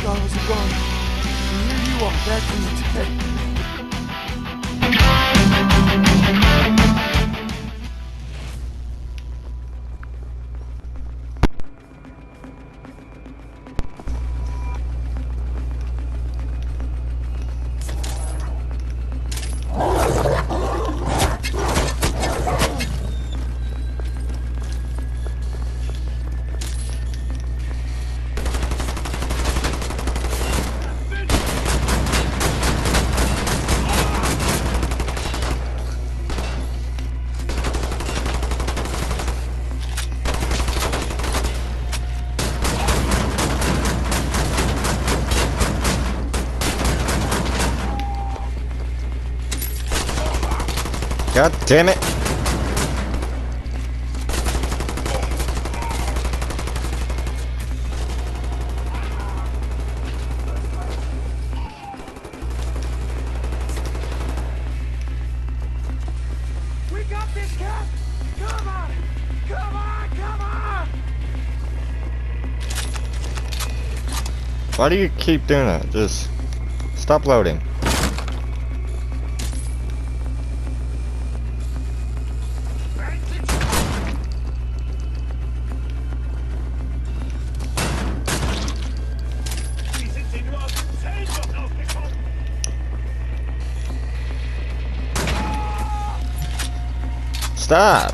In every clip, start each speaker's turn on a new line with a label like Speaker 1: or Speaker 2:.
Speaker 1: thought I was a gun. And here you are, back from the dead.
Speaker 2: God damn it!
Speaker 1: We got this, Cap! Come on! Come on! Come on!
Speaker 2: Why do you keep doing that? Just stop loading. Stop!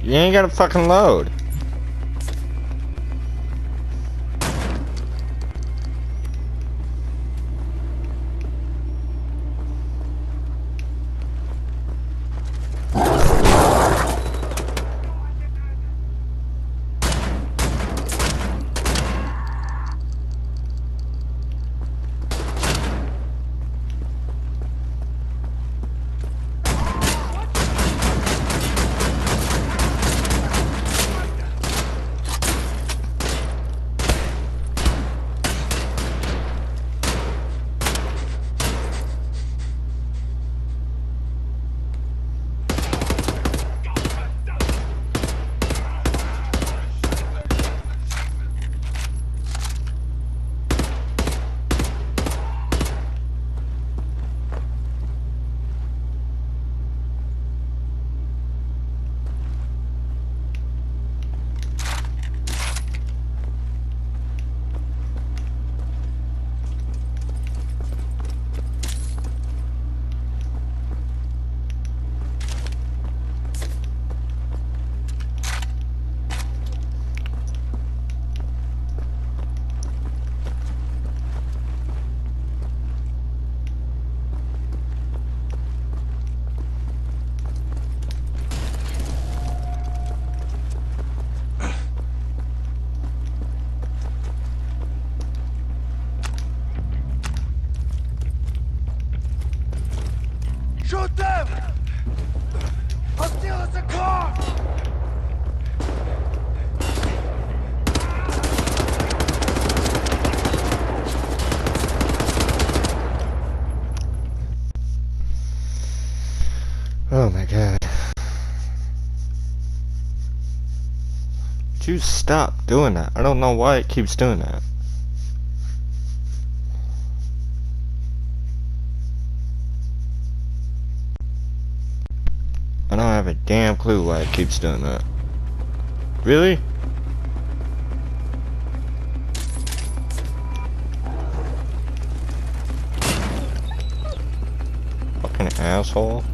Speaker 2: You ain't gotta fucking load.
Speaker 1: Shoot them! I'll steal us a car!
Speaker 2: Oh my god. Would you stop doing that? I don't know why it keeps doing that. I don't have a damn clue why it keeps doing that. Really? Fucking asshole.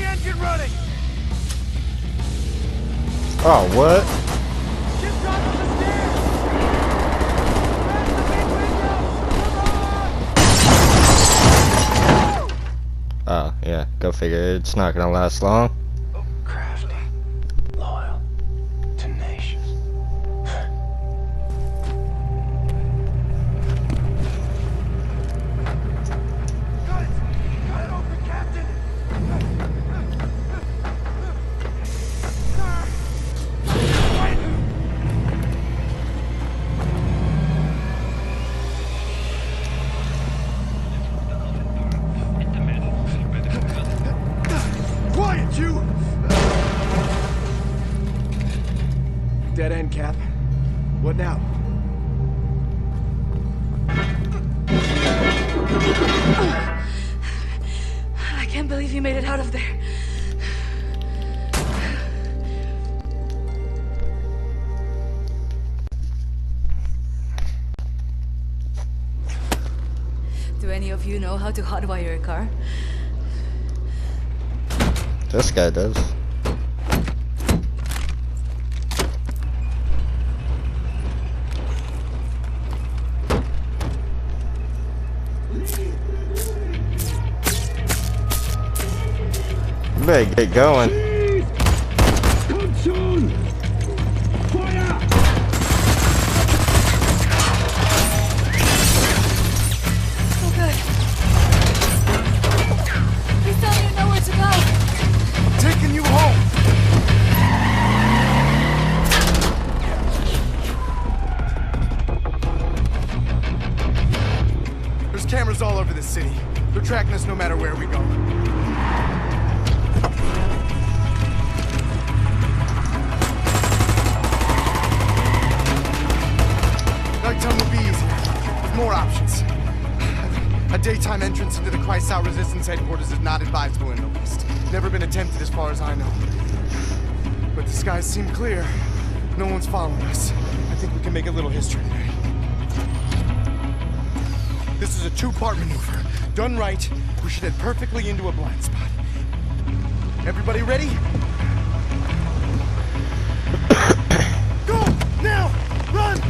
Speaker 1: engine running!
Speaker 2: Oh, what?
Speaker 1: Just drop on the stairs! That's the big window! Come on!
Speaker 2: Oh, yeah, go figure. It's not gonna last long.
Speaker 3: Crafty, loyal, tenacious.
Speaker 1: Got it! Got it open, Captain! Quiet, you! Dead end, Cap. What now?
Speaker 4: I can't believe you made it out of there. Do any of you know how to hotwire a car?
Speaker 2: This guy does. You better get going.
Speaker 1: Come soon! Fire!
Speaker 4: Oh, good. Please tell me you know where to go.
Speaker 1: Taking you home! There's cameras all over this city. They're tracking us no matter where we go. Nighttime will be easier, with more options. A daytime entrance into the Kreisau Resistance headquarters is not advisable in the West. Never been attempted as far as I know. But the skies seem clear. No one's following us. I think we can make a little history today. This is a two-part maneuver. Done right, we should head perfectly into a blind spot. Everybody ready? Go! Now! Run!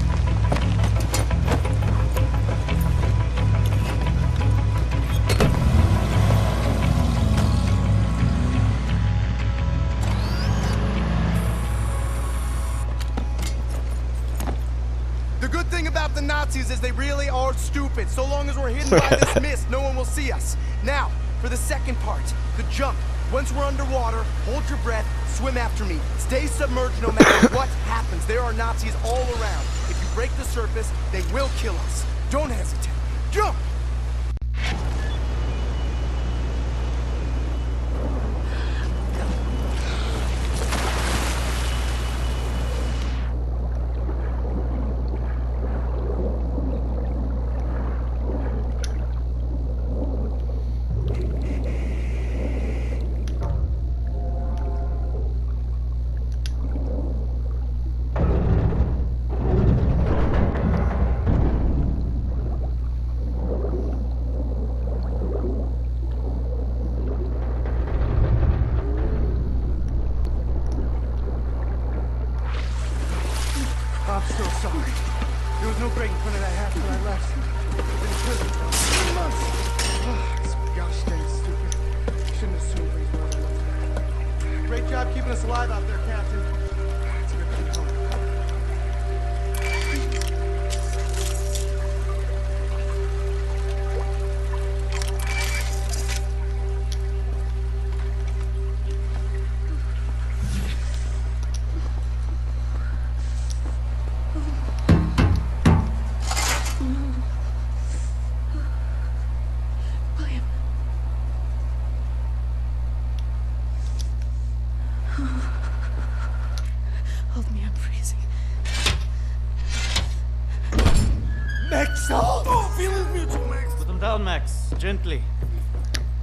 Speaker 1: The good thing about the Nazis is they really are stupid. So long as we're hidden by this mist, no one will see us. Now, for the second part, the jump. Once we're underwater, hold your breath, swim after me. Stay submerged no matter what happens. There are Nazis all around. If you break the surface, they will kill us. Don't hesitate. Jump! I'm so sorry. There was no break in front of that hatch when I left. I've been in prison for 3 months. This gosh dang stupid. Shouldn't assume things were otherwise. Great job keeping us alive out there, Captain. It's a good thing home.
Speaker 4: William. Hold me, I'm freezing.
Speaker 1: Max! Oh, feeling mutual, Max!
Speaker 5: Put them down, Max. Gently.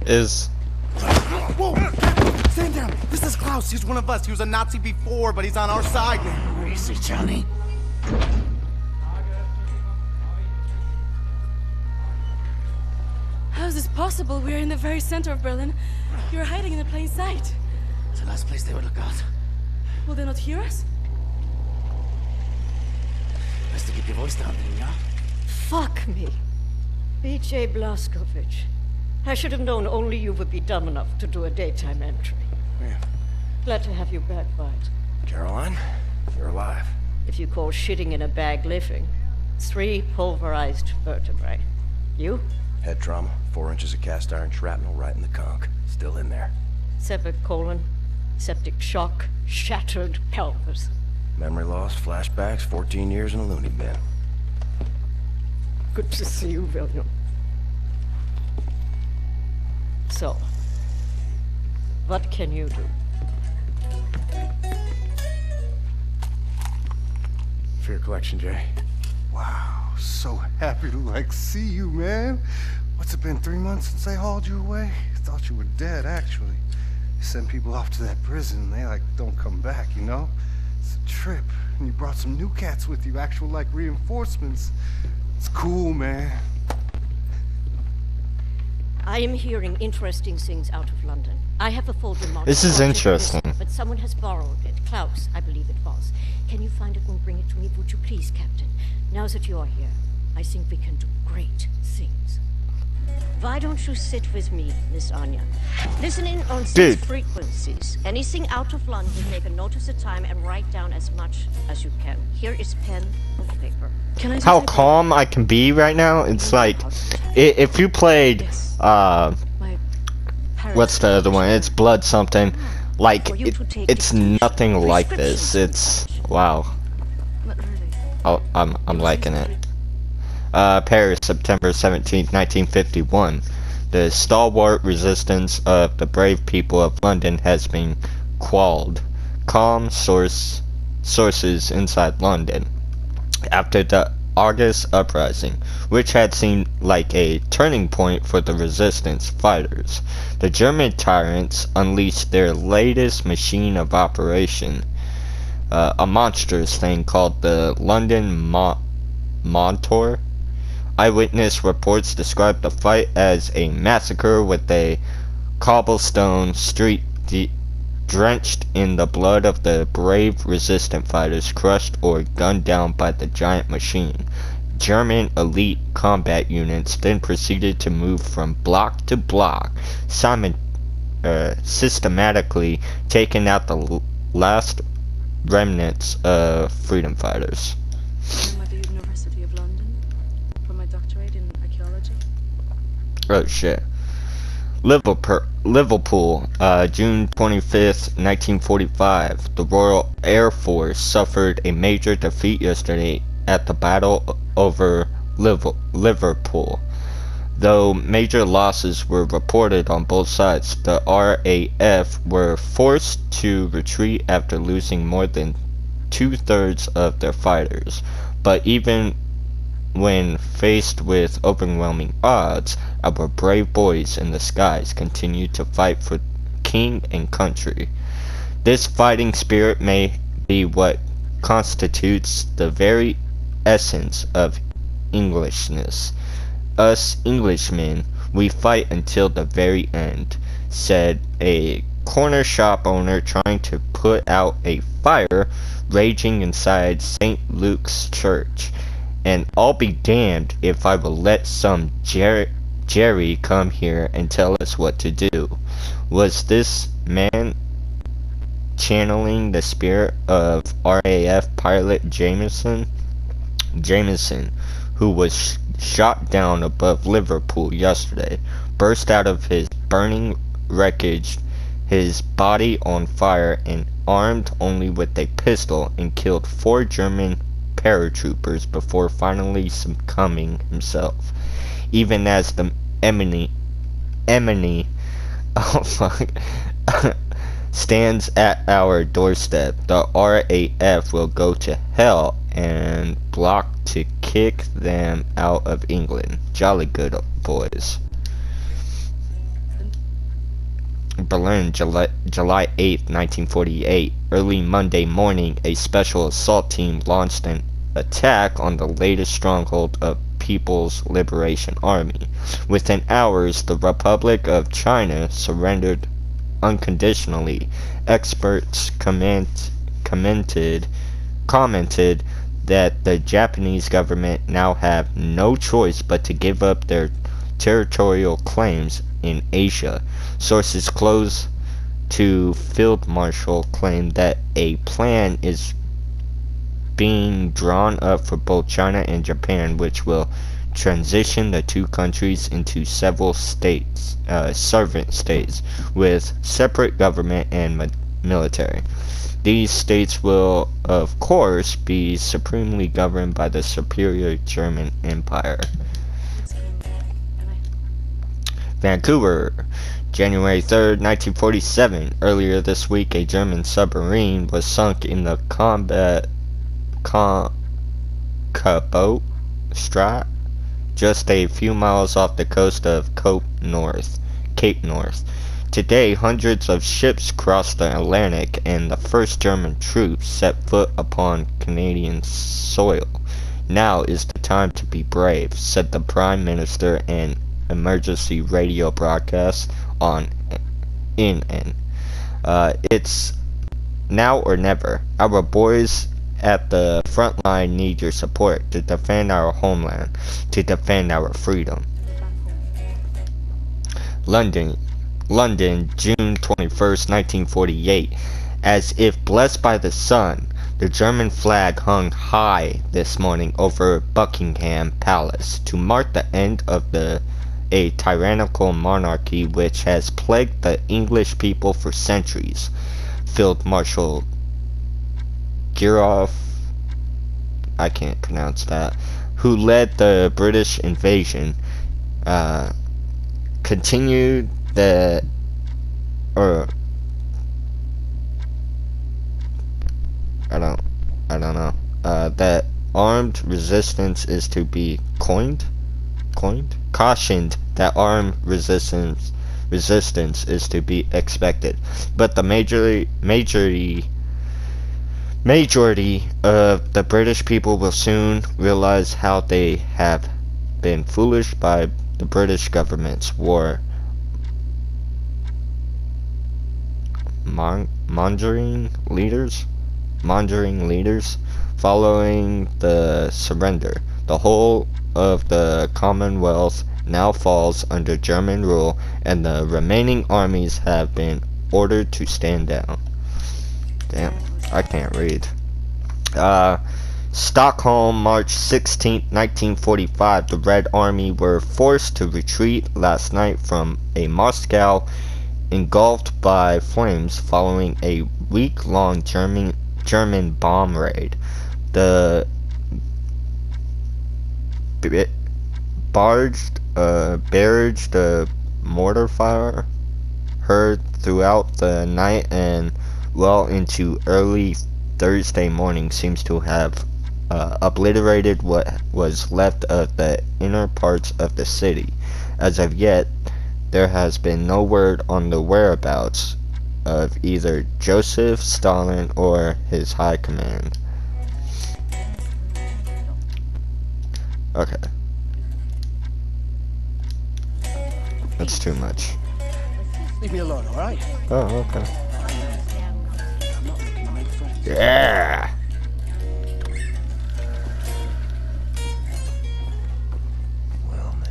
Speaker 2: Is
Speaker 1: Whoa! Stand down! This is Klaus. He's one of us. He was a Nazi before, but he's on our side now.
Speaker 3: Where is he, Johnny?
Speaker 4: How is this possible? impossible. We're in the very center of Berlin. You're hiding in plain sight.
Speaker 3: It's the last place they would look out.
Speaker 4: Will they not hear us?
Speaker 3: Best to keep your voice down, then, yeah?
Speaker 6: Fuck me. B.J. Blazkowicz. I should have known only you would be dumb enough to do a daytime entry.
Speaker 3: Yeah.
Speaker 6: Glad to have you back, Vite.
Speaker 3: Caroline, you're alive.
Speaker 6: If you call shitting in a bag living, 3 pulverized vertebrae. You?
Speaker 3: Head trauma, 4 inches of cast iron shrapnel right in the conch. Still in there.
Speaker 6: Severed colon, septic shock, shattered pelvis.
Speaker 3: Memory loss, flashbacks, 14 years in a loony bin.
Speaker 6: Good to see you, William. So, what can you do?
Speaker 3: For your collection, Jay.
Speaker 7: Wow, so happy to see you, man. What's it been, 3 months since they hauled you away? Thought you were dead, actually. They send people off to that prison and they don't come back, you know? It's a trip. And you brought some new cats with you, actual reinforcements. It's cool, man.
Speaker 6: I am hearing interesting things out of London. I have a folder marked.
Speaker 2: This is interesting.
Speaker 6: But someone has borrowed it. Klaus, I believe it was. Can you find it and bring it to me, would you please, Captain? Now that you're here, I think we can do great things. Why don't you sit with me, Miss Anya? Listen in on these
Speaker 2: Dude.
Speaker 6: frequencies. Anything out of London, make a note of the time and write down as much as you can. Here is pen and paper. Can I
Speaker 2: How calm I can be right now? It's like, if you played, what's the other one? It's Blood something. Like, it's nothing like this. It's, wow.
Speaker 4: Not really.
Speaker 2: Oh, I'm liking it. Paris, September 17th, 1951. The stalwart resistance of the brave people of London has been quelled. Calm sources inside London. After the August uprising, which had seemed like a turning point for the resistance fighters, the German tyrants unleashed their latest machine of operation, a monstrous thing called the London Montor. Eyewitness reports described the fight as a massacre with a cobblestone street drenched in the blood of the brave resistant fighters crushed or gunned down by the giant machine. German elite combat units then proceeded to move from block to block, systematically taking out the last remnants of freedom fighters.
Speaker 4: I'm at the University of London for my doctorate in archaeology.
Speaker 2: Oh shit. Liverpool, June 25th, 1945. The Royal Air Force suffered a major defeat yesterday at the battle over Liverpool. Though major losses were reported on both sides, the RAF were forced to retreat after losing more than 2/3 of their fighters. But even when faced with overwhelming odds, our brave boys in the skies continued to fight for king and country. This fighting spirit may be what constitutes the very essence of Englishness. Us Englishmen, we fight until the very end, said a corner shop owner trying to put out a fire raging inside St. Luke's Church. And I'll be damned if I will let some Jerry come here and tell us what to do. Was this man channeling the spirit of RAF pilot Jameson, who was shot down above Liverpool yesterday, burst out of his burning wreckage, his body on fire and armed only with a pistol, and killed 4 German paratroopers before finally succumbing himself. Even as the enemy stands at our doorstep, the RAF will go to hell and block to kick them out of England. Jolly good boys. Berlin, July 8th, 1948. Early Monday morning, a special assault team launched an attack on the latest stronghold of People's Liberation Army. Within hours, the Republic of China surrendered unconditionally. Experts commented that the Japanese government now have no choice but to give up their territorial claims in Asia. Sources close to Field Marshal claim that a plan is being drawn up for both China and Japan, which will transition the two countries into several states, servant states, with separate government and military. These states will, of course, be supremely governed by the superior German Empire. Vancouver, January 3rd, 1947. Earlier this week, a German submarine was sunk in the Cabot Strait, just a few miles off the coast of Cape North. Today, hundreds of ships crossed the Atlantic, and the first German troops set foot upon Canadian soil. Now is the time to be brave, said the Prime Minister in emergency radio broadcast on NN. It's now or never. Our boys at the front line need your support to defend our homeland, to defend our freedom. London, June 21st, 1948. As if blessed by the sun, the German flag hung high this morning over Buckingham Palace to mark the end of a tyrannical monarchy which has plagued the English people for centuries. Field Marshal Giroff, I can't pronounce that, who led the British invasion, continued that, that armed resistance is to be cautioned that armed resistance is to be expected, but the majority of the British people will soon realize how they have been foolish by the British government's war mongering leaders following the surrender. The whole of the Commonwealth now falls under German rule, and the remaining armies have been ordered to stand down. Damn, I can't read. Stockholm, March 16, 1945. The Red Army were forced to retreat last night from a Moscow engulfed by flames following a week-long German bomb raid. The barraged mortar fire heard throughout the night and well into early Thursday morning seems to have obliterated what was left of the inner parts of the city. As of yet, there has been no word on the whereabouts of either Joseph Stalin or his high command. Okay. That's too much.
Speaker 8: Leave me alone, alright?
Speaker 2: Oh, okay.
Speaker 8: I'm not looking to make friends.
Speaker 2: Yeah!
Speaker 3: Well, mate.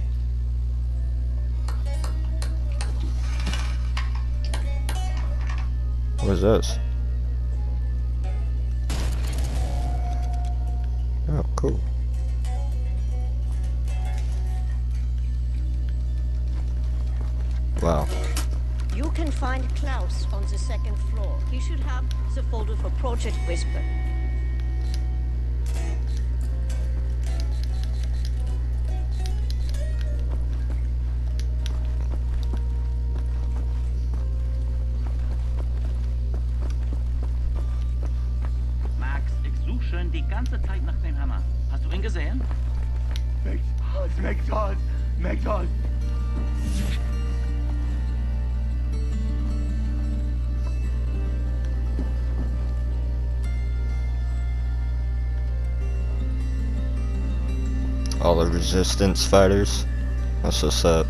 Speaker 2: What is this? Oh, cool. Wow.
Speaker 6: You can find Klaus on the second floor. He should have the folder for Project Whisper.
Speaker 5: Max, ich suche schon die ganze Zeit nach dem Hammer. Hast du ihn gesehen?
Speaker 1: McDonald.
Speaker 2: All the resistance fighters. That's what's up.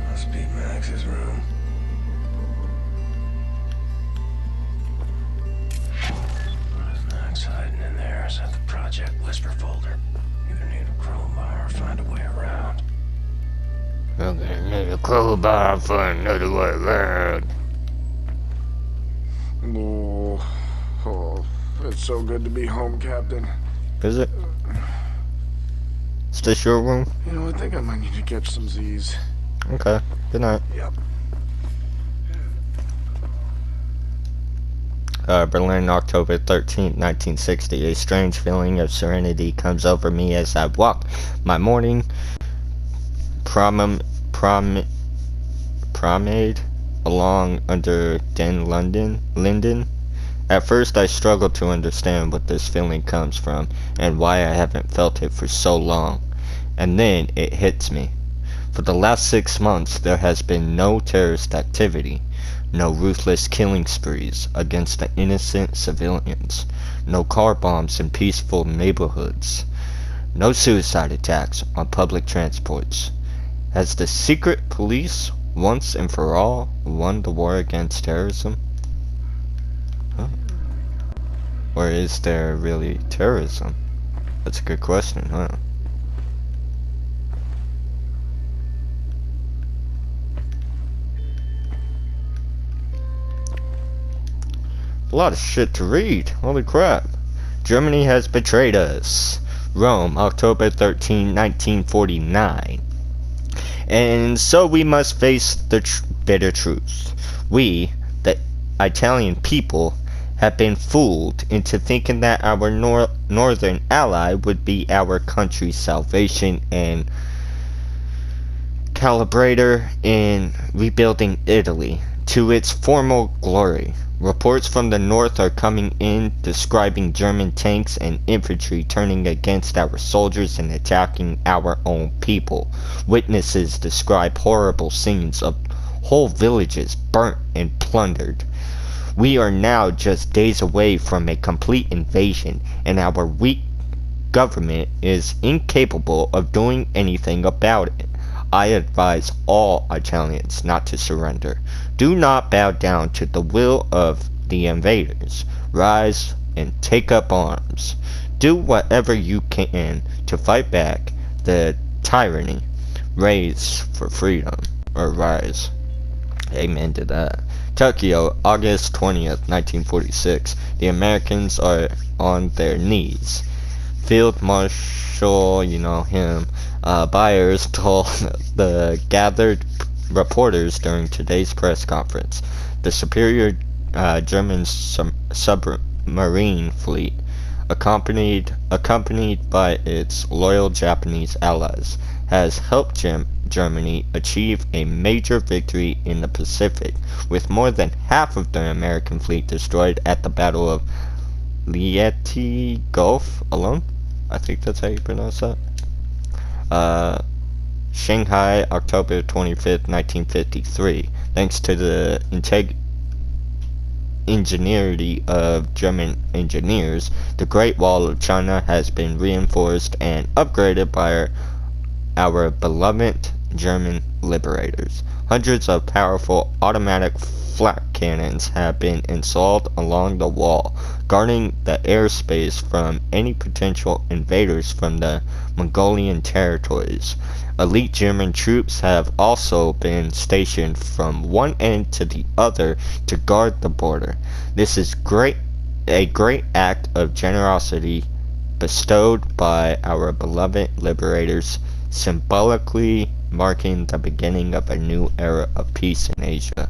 Speaker 3: Must be Max's room. What is Max hiding in there? Is that the Project Whisper folder? Either need a crowbar or find a way around.
Speaker 2: I'm gonna need a crowbar for another way around.
Speaker 9: Oh, it's so good to be home, Captain.
Speaker 2: Is it? Is this your room?
Speaker 9: You know, I think I might need to catch some Z's.
Speaker 2: Okay. Good night.
Speaker 9: Yep.
Speaker 2: Berlin, October 13th, 1960. A strange feeling of serenity comes over me as I walk my morning promenade along under Den Linden. At first I struggle to understand what this feeling comes from and why I haven't felt it for so long. And then it hits me. For the last 6 months there has been no terrorist activity, no ruthless killing sprees against the innocent civilians, no car bombs in peaceful neighborhoods, no suicide attacks on public transports. Has the secret police once and for all won the war against terrorism? Huh. Or is there really terrorism? That's a good question, huh? A lot of shit to read. Holy crap. Germany has betrayed us. Rome, October 13, 1949. And so we must face the bitter truth. We, the Italian people, have been fooled into thinking that our northern ally would be our country's salvation and calibrator in rebuilding Italy to its former glory. Reports from the north are coming in describing German tanks and infantry turning against our soldiers and attacking our own people. Witnesses describe horrible scenes of whole villages burnt and plundered. We are now just days away from a complete invasion, and our weak government is incapable of doing anything about it. I advise all Italians not to surrender. Do not bow down to the will of the invaders. Rise and take up arms. Do whatever you can to fight back the tyranny. Raise for freedom. Or rise. Amen to that. Tokyo, August 20th, 1946. The Americans are on their knees. Field Marshal, you know him, Byers told the gathered reporters during today's press conference. The superior German submarine fleet, accompanied by its loyal Japanese allies, has helped Germany achieve a major victory in the Pacific, with more than half of the American fleet destroyed at the Battle of Leyte Gulf alone. I think that's how you pronounce that. Shanghai, October 25th, 1953. Thanks to the ingenuity of German engineers, the Great Wall of China has been reinforced and upgraded by our beloved German liberators. Hundreds of powerful automatic flak cannons have been installed along the wall, guarding the airspace from any potential invaders from the Mongolian territories. Elite German troops have also been stationed from one end to the other to guard the border. This is a great act of generosity bestowed by our beloved liberators, symbolically marking the beginning of a new era of peace in Asia.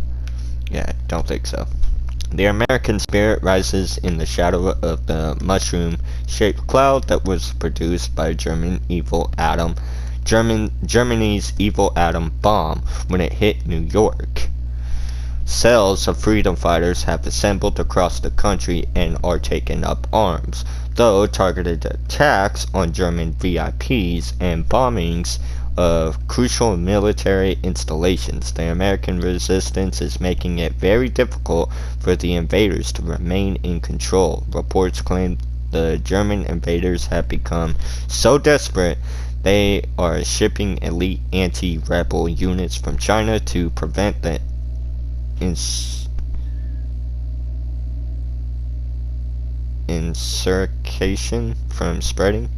Speaker 2: Yeah, don't think so. The American spirit rises in the shadow of the mushroom-shaped cloud that was produced by Germany's evil atom bomb when it hit New York. Cells of freedom fighters have assembled across the country and are taking up arms, though targeted attacks on German VIPs and bombings of crucial military installations. The American resistance is making it very difficult for the invaders to remain in control. Reports claim the German invaders have become so desperate they are shipping elite anti-rebel units from China to prevent the insurrection from spreading.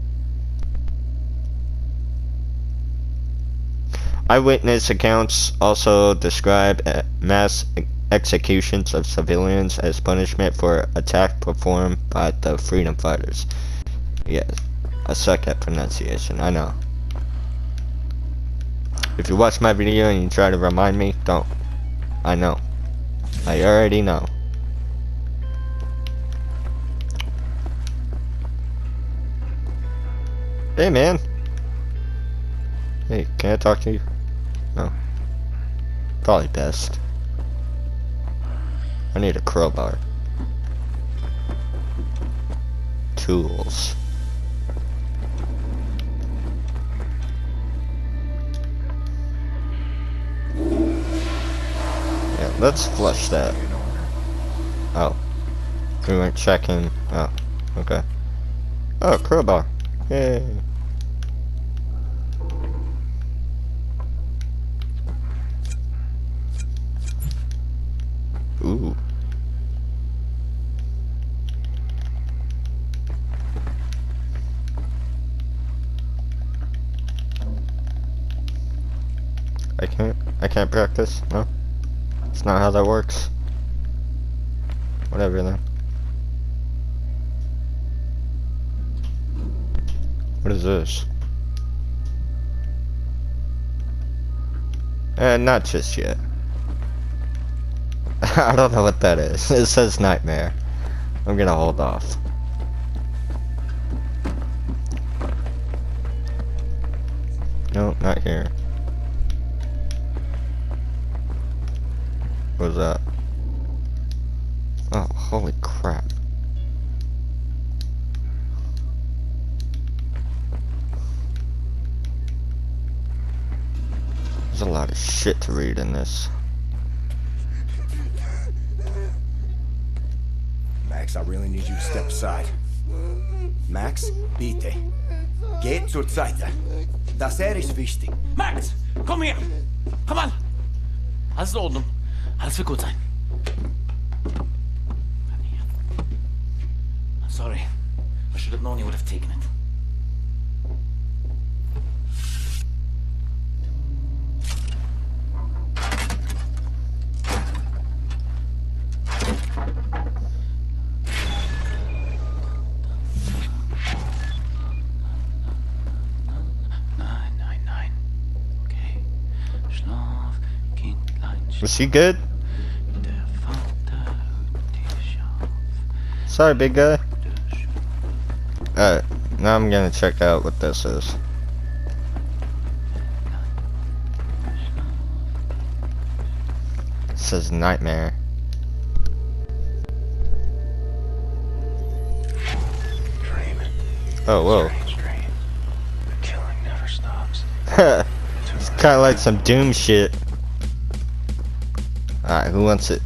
Speaker 2: Eyewitness accounts also describe mass executions of civilians as punishment for attack performed by the freedom fighters. Yes, I suck at pronunciation, I know. If you watch my video and you try to remind me, don't. I know. I already know. Hey man. Hey, can I talk to you? No. Probably best. I need a crowbar. Tools. Yeah, let's flush that. Oh. We weren't checking. Oh, okay. Oh, crowbar. Yay. Ooh. I can't practice, no? It's not how that works. Whatever then. What is this? Not just yet. I don't know what that is. It says nightmare. I'm gonna hold off. No, not here. What was that? Oh, holy crap. There's a lot of shit to read in this.
Speaker 1: Max, I really need you to step aside. Max, bitte. Geht zur Seite. Das ist wichtig.
Speaker 5: Max, komm her! Komm an! Alles in Ordnung. Alles wird gut sein. Sorry. I should have known you would have taken it.
Speaker 2: Was she good? Sorry, big guy. Alright, now I'm gonna check out what this is. It says nightmare. Oh, whoa.
Speaker 3: The killing never stops.
Speaker 2: It's kinda like some Doom shit. Alright, who wants it?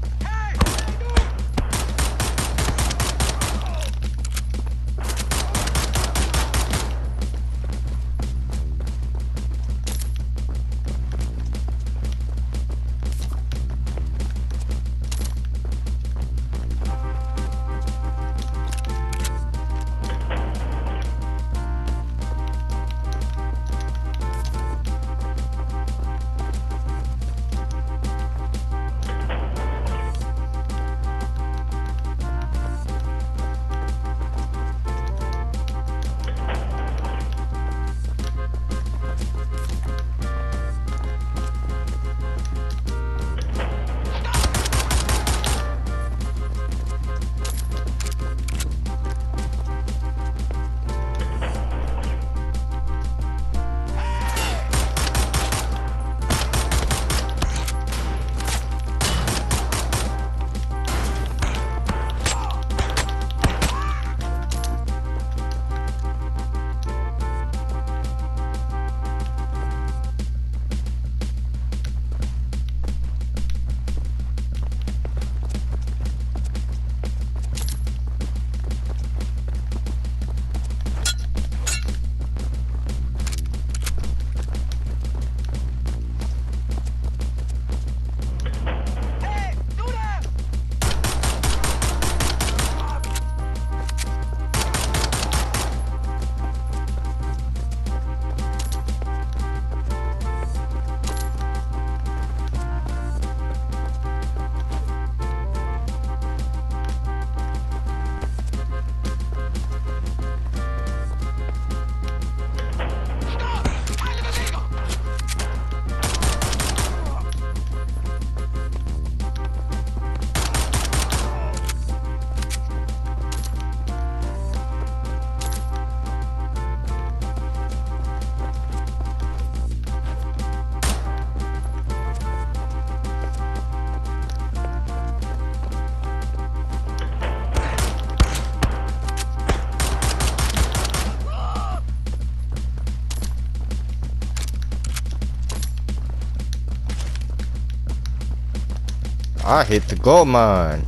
Speaker 2: I hit the gold mine.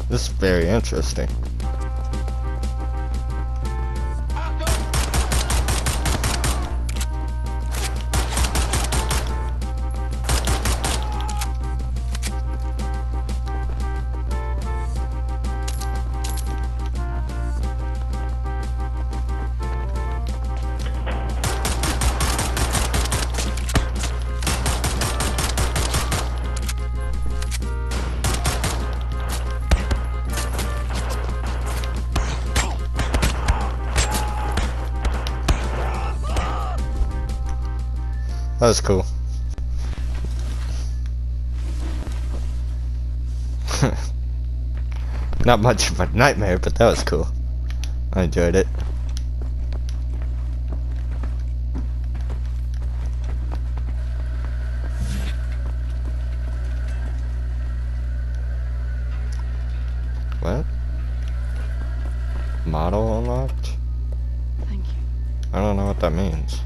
Speaker 2: This is very interesting. That was cool. Not much of a nightmare, but that was cool. I enjoyed it. What? Model unlocked?
Speaker 4: Thank you.
Speaker 2: I don't know what that means.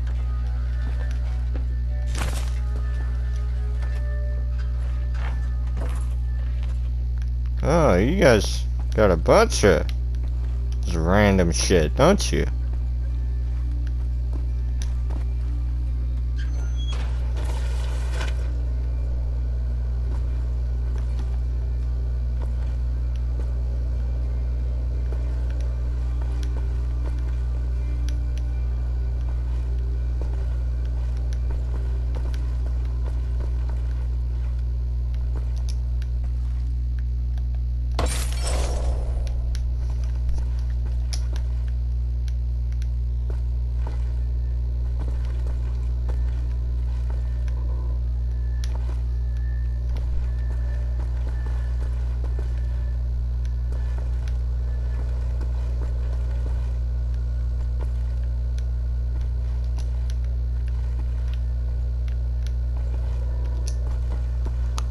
Speaker 2: Oh, you guys got a bunch of just random shit, don't you?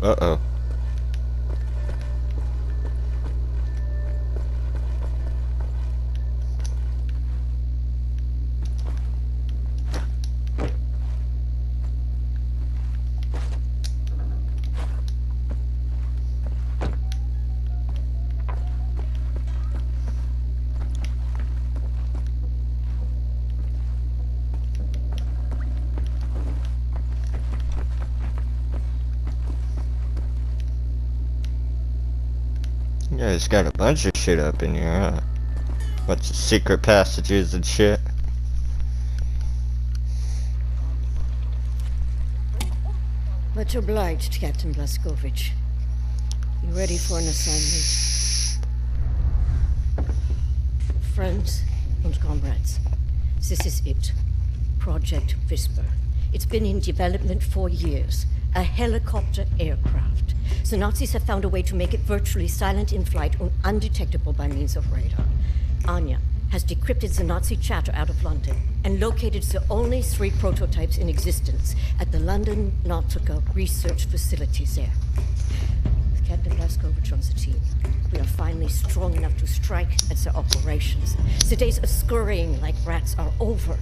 Speaker 2: Uh-oh. You guys got a bunch of shit up in here, huh? Bunch of secret passages and shit.
Speaker 6: Much obliged, Captain Blazkowicz. You ready for an assignment? Friends and comrades, this is it. Project Whisper. It's been in development for years. A helicopter aircraft. The Nazis have found a way to make it virtually silent in flight and undetectable by means of radar. Anya has decrypted the Nazi chatter out of London and located the only 3 prototypes in existence at the London Nautica research facilities there. With Captain Blazkowicz on the team, we are finally strong enough to strike at their operations. The days of scurrying like rats are over.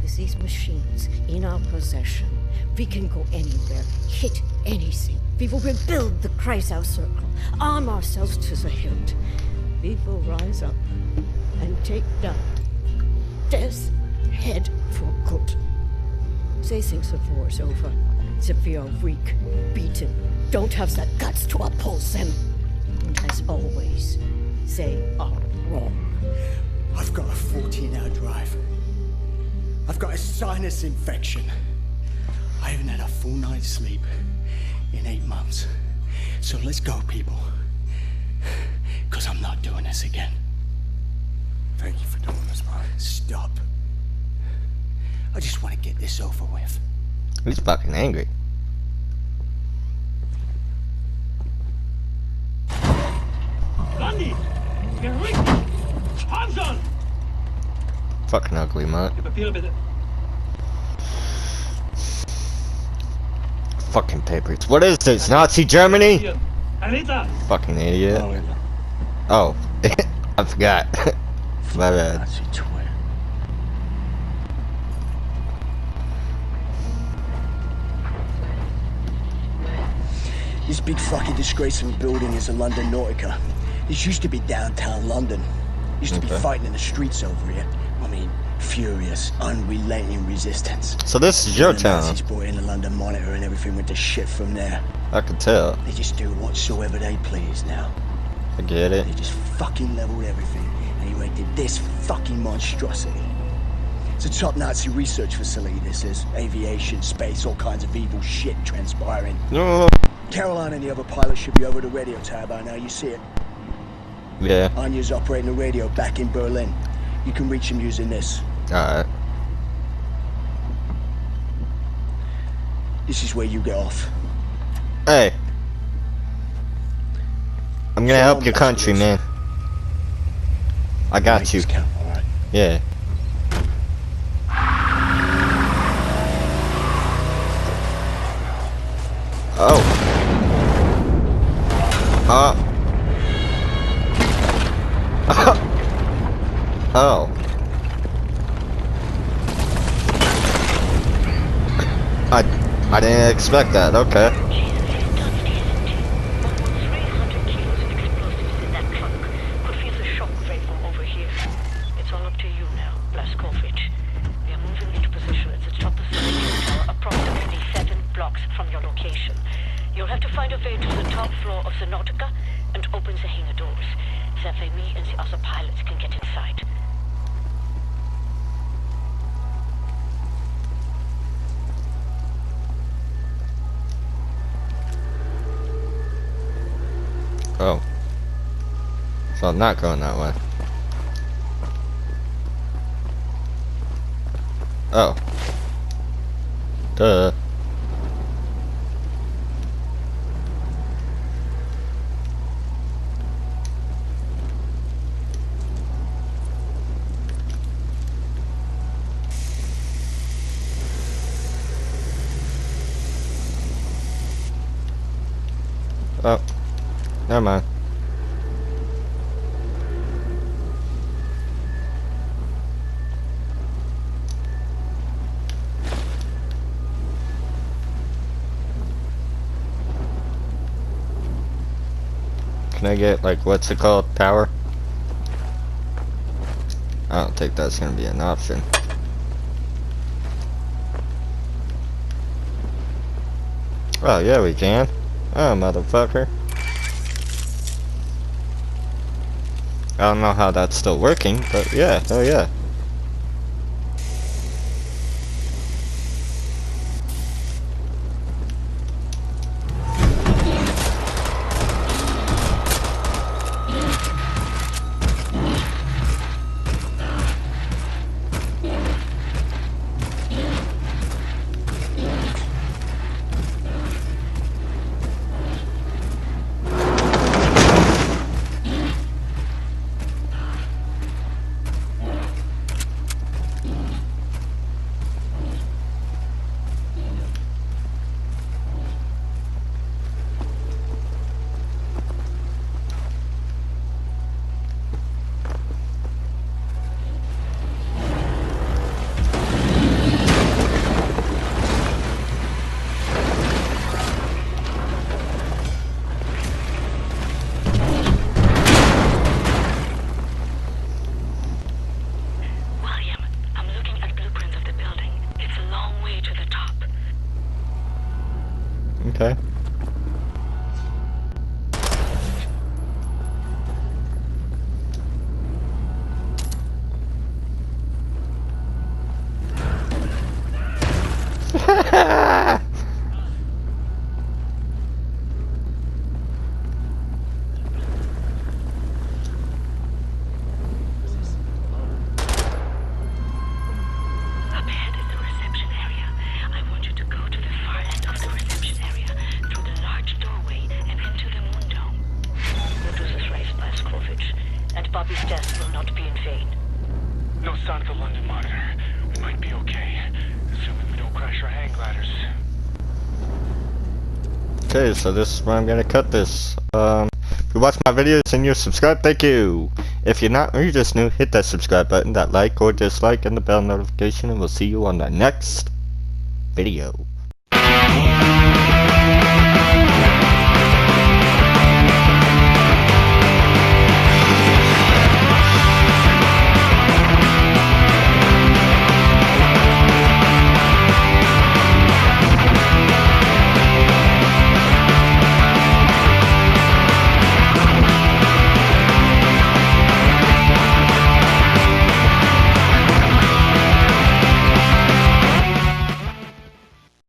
Speaker 6: With these machines in our possession, we can go anywhere, hit anything. We will rebuild the Kreisau Circle, arm ourselves to the hilt. We will rise up and take down Death's Head for good. They think the war's over, that we are weak, beaten, don't have the guts to oppose them. And as always, they are wrong.
Speaker 8: I've got a 14-hour drive. I've got a sinus infection. I haven't had a full night's sleep in 8 months. So let's go, people. Because I'm not doing this again.
Speaker 7: Thank you for doing this, man.
Speaker 8: Stop. I just want to get this over with.
Speaker 2: He's fucking angry.
Speaker 5: Lundy! Get ready! Hands on!
Speaker 2: Fucking ugly mutt.
Speaker 5: Befehl bitte.
Speaker 2: Fucking papers. What is this? Nazi Germany?
Speaker 5: Anita!
Speaker 2: Fucking idiot. Oh, I forgot. My bad.
Speaker 3: Nazi twin.
Speaker 8: This big fucking disgraceful building is a London Nautica. This used to be downtown London. Used to be fighting in the streets over here. I mean, furious, unrelenting resistance.
Speaker 2: So this is your
Speaker 8: The
Speaker 2: town.
Speaker 8: Nazis brought in the London Monitor and everything went to shit from there.
Speaker 2: I can tell.
Speaker 8: They just do whatsoever they please now.
Speaker 2: I get it.
Speaker 8: They just fucking leveled everything and erected this fucking monstrosity. It's a top Nazi research facility, this is. Aviation, space, all kinds of evil shit transpiring.
Speaker 2: No.
Speaker 8: Caroline and the other pilots should be over the radio tower by now, you see it.
Speaker 2: Yeah.
Speaker 8: Anya's operating the radio back in Berlin. You can reach him using this.
Speaker 2: Alright.
Speaker 8: This is where you get off.
Speaker 2: Hey. I'm gonna help your country, man. I got you.
Speaker 8: Count, all right?
Speaker 2: Yeah. Oh. Oh. I didn't expect that. Okay.
Speaker 6: You'll have to find a way to the top floor of the Nautica and open the hangar doors. That way me and the other pilots can get inside.
Speaker 2: Oh. So I'm not going that way. Oh. Duh. Oh, never mind. Can I get, like, what's it called? Power? I don't think that's gonna be an option. Oh, yeah, we can. Oh, motherfucker. I don't know how that's still working, but yeah, oh yeah. Okay.
Speaker 6: Bobby's death will not be in vain.
Speaker 3: No sign of the London Monitor. We might be okay, assuming we don't crash our hang gliders.
Speaker 2: Okay, so this is where I'm gonna cut this. If you watch my videos and you're subscribed, thank you. If you're not or you're just new, hit that subscribe button, that like or dislike, and the bell notification, and we'll see you on the next video.